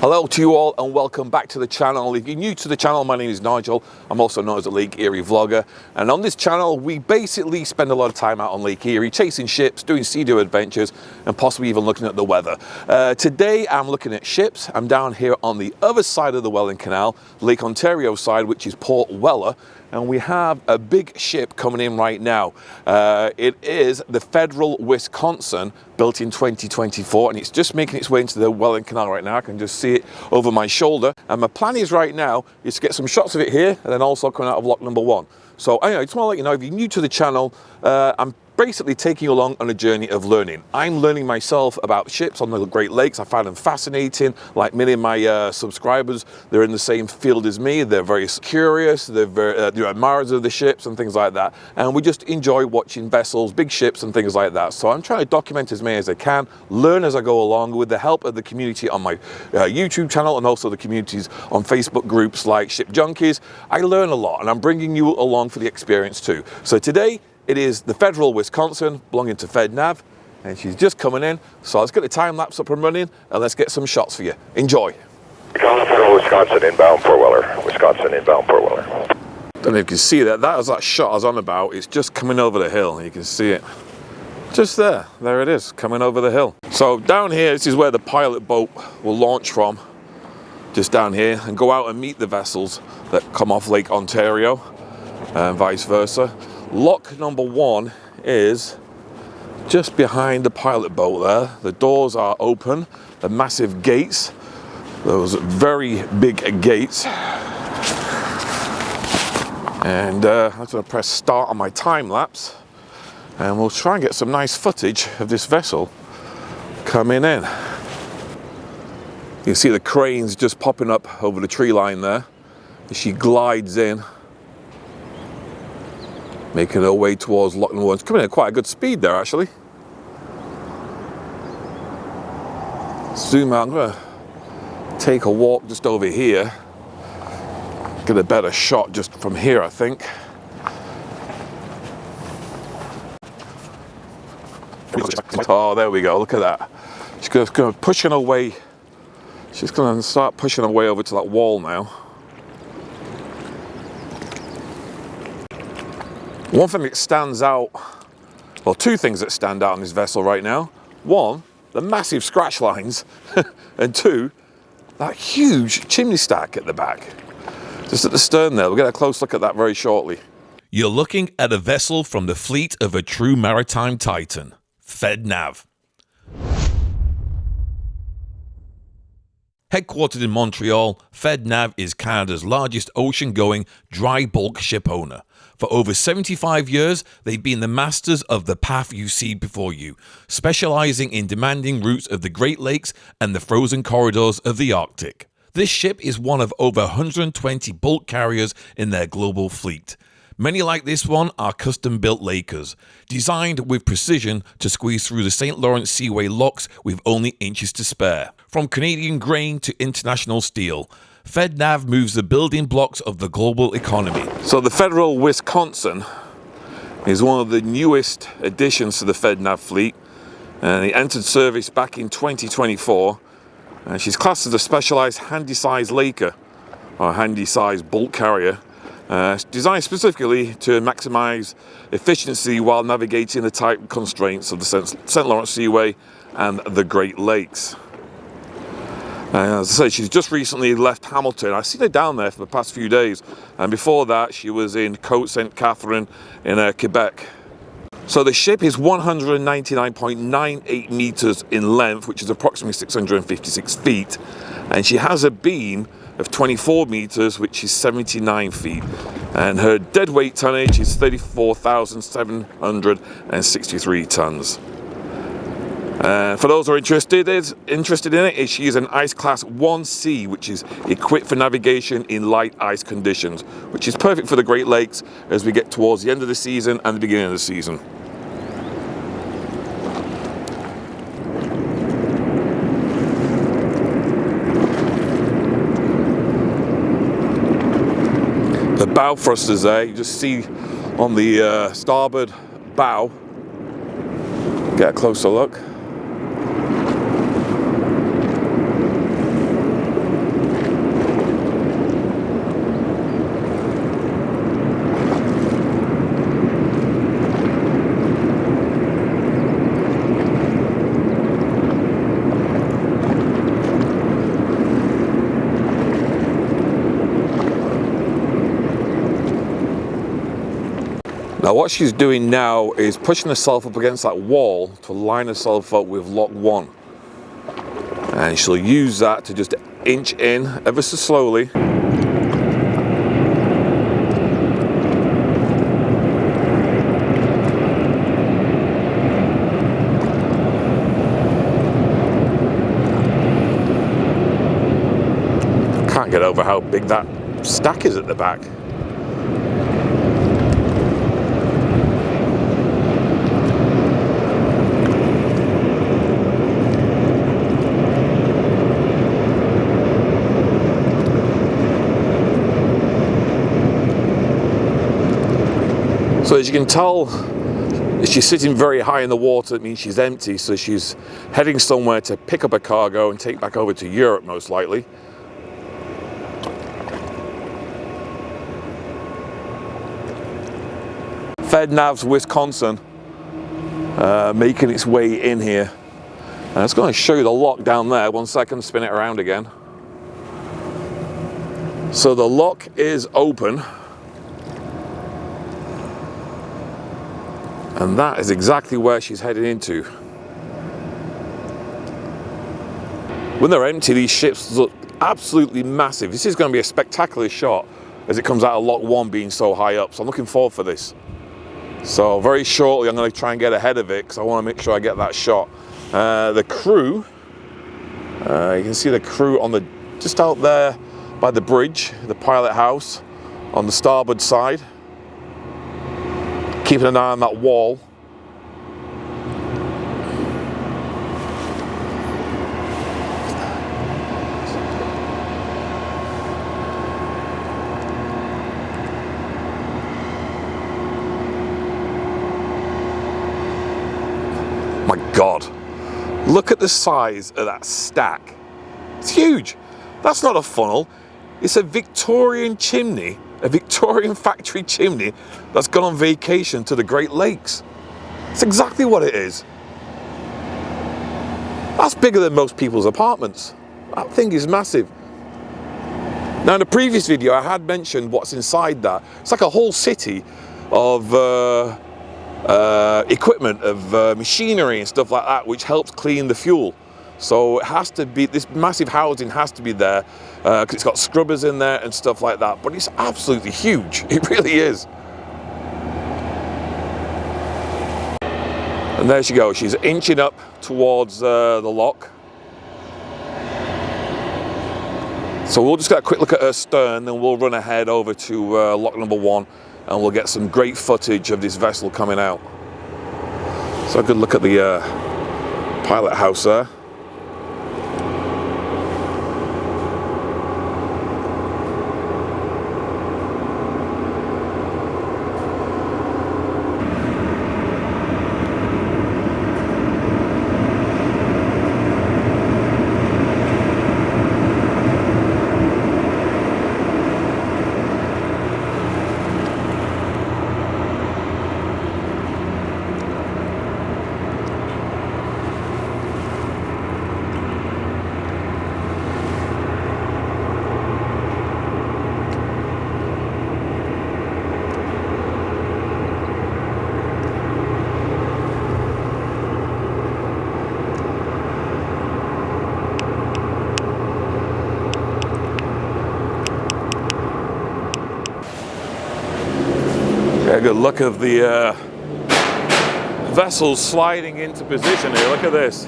Hello to you all and welcome back to the channel. If you're new to the channel, my name is Nigel. I'm also known as a Lake Erie vlogger, and on this channel we basically spend a lot of time out on Lake Erie chasing ships, doing sea-doo adventures and possibly even looking at the weather. Today I'm looking at ships. I'm down here on the other side of the Welland Canal, Lake Ontario side, which is Port Weller, and we have a big ship coming in right now. It is the Federal Wisconsin, built in 2024, and it's just making its way into the Welland Canal right now. I can just see it over my shoulder, and my plan is right now is to get some shots of it here and then also coming out of lock number 1. So anyway, I just want to let you know, if you're new to the channel, I'm basically taking you along on a journey of learning. I'm learning myself about ships on the Great Lakes. I find them fascinating. Like many of my subscribers, they're in the same field as me. They're very curious, they're admirers of the ships and things like that. And we just enjoy watching vessels, big ships and things like that. So I'm trying to document as many as I can, learn as I go along with the help of the community on my YouTube channel and also the communities on Facebook groups like Ship Junkies. I learn a lot and I'm bringing you along for the experience too. So today, it is the Federal Wisconsin, belonging to FedNav, and she's just coming in. So let's get the time lapse up and running, and let's get some shots for you. Enjoy. Federal Wisconsin inbound Port Weller. Wisconsin inbound Port Weller. Don't know if you can see that. That was that shot I was on about. It's just coming over the hill. You can see it. Just there. There it is, coming over the hill. So down here, this is where the pilot boat will launch from. Just down here, and go out and meet the vessels that come off Lake Ontario, and vice versa. Lock number 1 is just behind the pilot boat there. The doors are open, the massive gates, those very big gates. And I'm going to press start on my time lapse, and we'll try and get some nice footage of this vessel coming in. You can see the cranes just popping up over the tree line there as she glides in, making her way towards lock number 1. It's coming in at quite a good speed there, actually. Zoom out. I'm going to take a walk just over here. Get a better shot just from here, I think. Oh, there we go. Look at that. She's going to pushing her way. She's going to start pushing her way over to that wall now. One thing that stands out, well, two things that stand out on this vessel right now. One, the massive scratch lines, and two, that huge chimney stack at the back. Just at the stern there. We'll get a close look at that very shortly. You're looking at a vessel from the fleet of a true maritime titan, FedNav. Headquartered in Montreal, FedNav is Canada's largest ocean-going dry bulk ship owner. For over 75 years, they've been the masters of the path you see before you, specializing in demanding routes of the Great Lakes and the frozen corridors of the Arctic. This ship is one of over 120 bulk carriers in their global fleet. Many like this one are custom-built Lakers, designed with precision to squeeze through the St. Lawrence Seaway locks with only inches to spare. From Canadian grain to international steel, FedNav moves the building blocks of the global economy. So the Federal Wisconsin is one of the newest additions to the FedNav fleet, and it entered service back in 2024, and she's classed as a specialized Handysize Laker, or Handysize bulk carrier, designed specifically to maximize efficiency while navigating the tight constraints of the St. Lawrence Seaway and the Great Lakes. As I say, she's just recently left Hamilton. I've seen her down there for the past few days, and before that she was in Côte St. Catherine in Quebec. So the ship is 199.98 meters in length, which is approximately 656 feet, and she has a beam of 24 meters, which is 79 feet, and her deadweight tonnage is 34,763 tons. For those who are interested in it, she is an Ice Class 1C, which is equipped for navigation in light ice conditions, which is perfect for the Great Lakes as we get towards the end of the season and the beginning of the season. The bow thrusters there, you just see on the starboard bow. Get a closer look. Now what she's doing now is pushing herself up against that wall to line herself up with lock 1. And she'll use that to just inch in ever so slowly. Can't get over how big that stack is at the back. So as you can tell, she's sitting very high in the water. It means she's empty, so she's heading somewhere to pick up a cargo and take back over to Europe, most likely. FedNav's Wisconsin making its way in here. And I was going to show you the lock down there. 1 second, spin it around again. So the lock is open. And that is exactly where she's heading into. When they're empty, these ships look absolutely massive. This is going to be a spectacular shot as it comes out of lock 1 being so high up. So I'm looking forward for this. So very shortly I'm going to try and get ahead of it because I want to make sure I get that shot. The crew, you can see the crew on the just out there by the bridge, the pilot house on the starboard side. Keeping an eye on that wall. My God, look at the size of that stack. It's huge. That's not a funnel. It's a Victorian chimney. A Victorian factory chimney that's gone on vacation to the Great Lakes. It's exactly what it is. That's bigger than most people's apartments. That thing is massive. Now in the previous video I had mentioned what's inside that. It's like a whole city of equipment, of machinery and stuff like that, which helps clean the fuel. So it has to be, this massive housing has to be there because it's got scrubbers in there and stuff like that. But it's absolutely huge. It really is. And there she goes. She's inching up towards the lock. So we'll just get a quick look at her stern, then we'll run ahead over to lock number 1 and we'll get some great footage of this vessel coming out. So a good look at the pilot house there. Get a good look of the vessel sliding into position here. Look at this.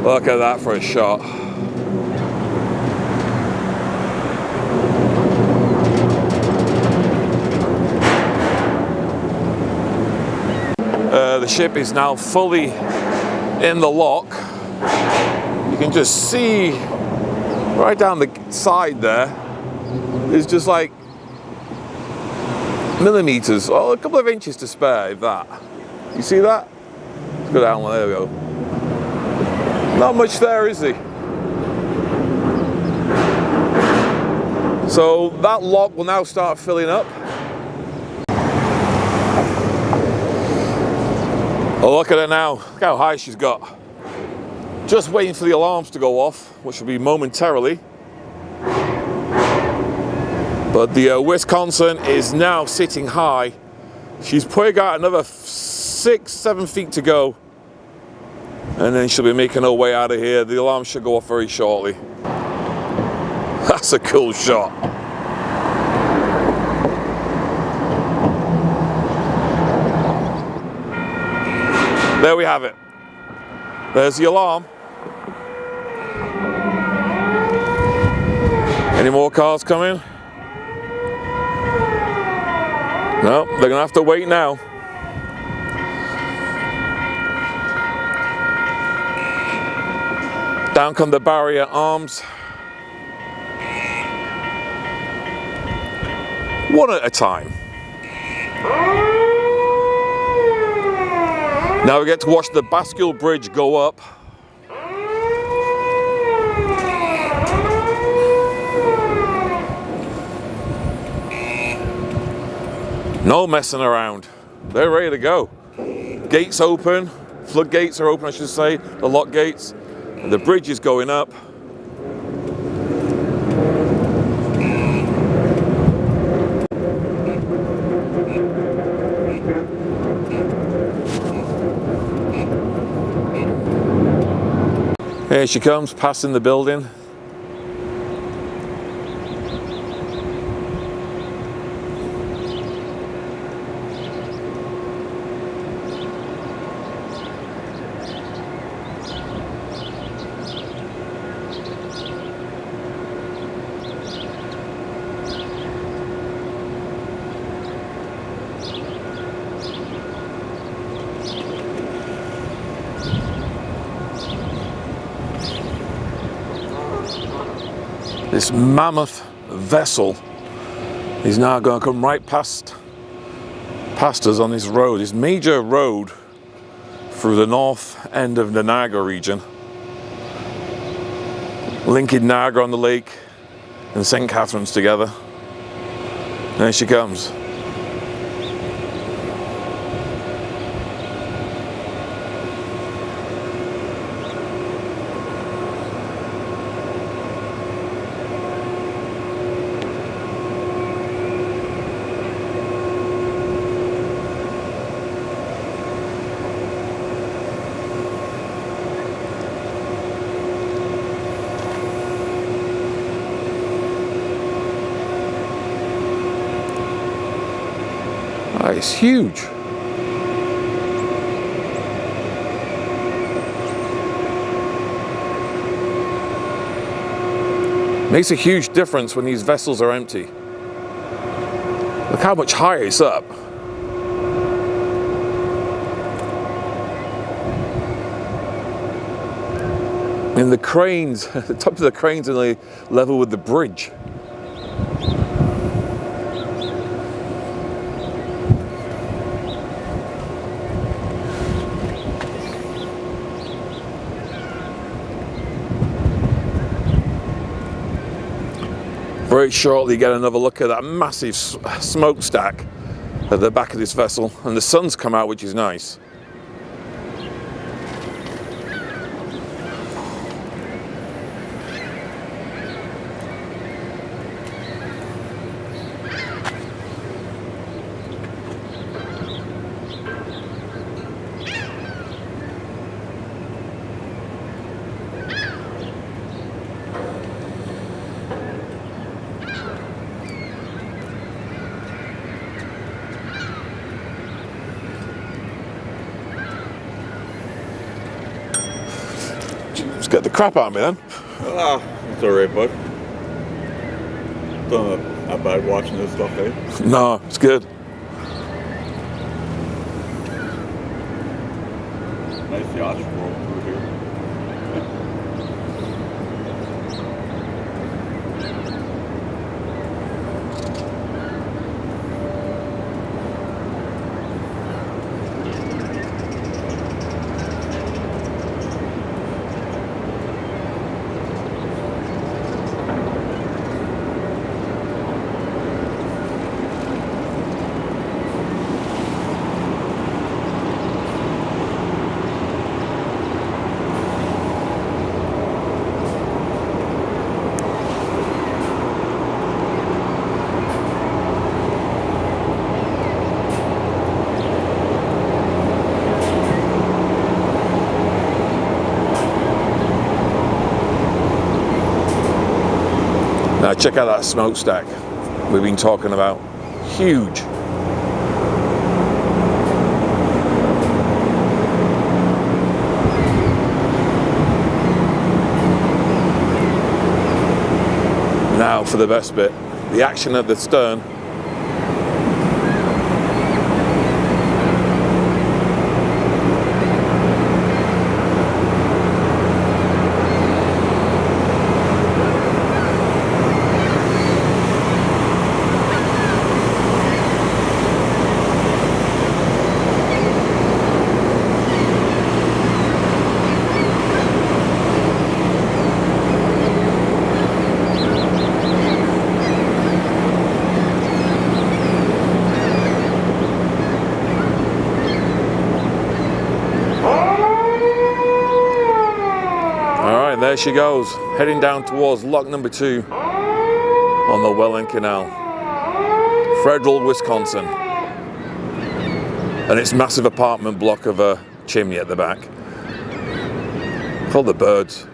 Look at that for a shot. The ship is now fully in the lock. You can just see right down the side there, there's just like millimeters, or a couple of inches to spare, if that. You see that? Go down, there we go. Not much there, is he? So that lock will now start filling up. Oh, look at her now. Look how high she's got. Just waiting for the alarms to go off, which will be momentarily. But the Wisconsin is now sitting high. She's probably got another 6-7 feet to go. And then she'll be making her way out of here. The alarm should go off very shortly. That's a cool shot. There we have it. There's the alarm. Any more cars coming? No, they're gonna have to wait now. Down come the barrier arms. One at a time. Now we get to watch the Bascule Bridge go up. No messing around. They're ready to go. Gates open, floodgates are open, I should say, the lock gates, and the bridge is going up. Here she comes, passing the building. This mammoth vessel is now going to come right past us on this road, this major road through the north end of the Niagara region, linking Niagara on the lake and St. Catharines together. There she comes. It's huge. Makes a huge difference when these vessels are empty. Look how much higher it's up. And the cranes, the top of the cranes are level with the bridge. Very shortly get another look at that massive smokestack at the back of this vessel, and the sun's come out, which is nice. Get the crap out of me then. Ah, it's alright, bud. Don't not bad watching this stuff, eh? No, it's good. Nice yacht roll through here. Now check out that smokestack we've been talking about. Huge. Now for the best bit, the action at the stern. There she goes, heading down towards lock number 2 on the Welland Canal, Federal, Wisconsin, and its massive apartment block of a chimney at the back. Called the birds.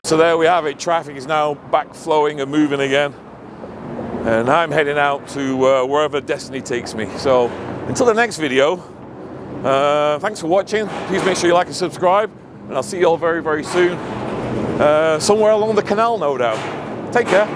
So there we have it, traffic is now back flowing and moving again. And I'm heading out to wherever destiny takes me. So until the next video, thanks for watching. Please make sure you like and subscribe. And I'll see you all very, very soon. Somewhere along the canal, no doubt. Take care.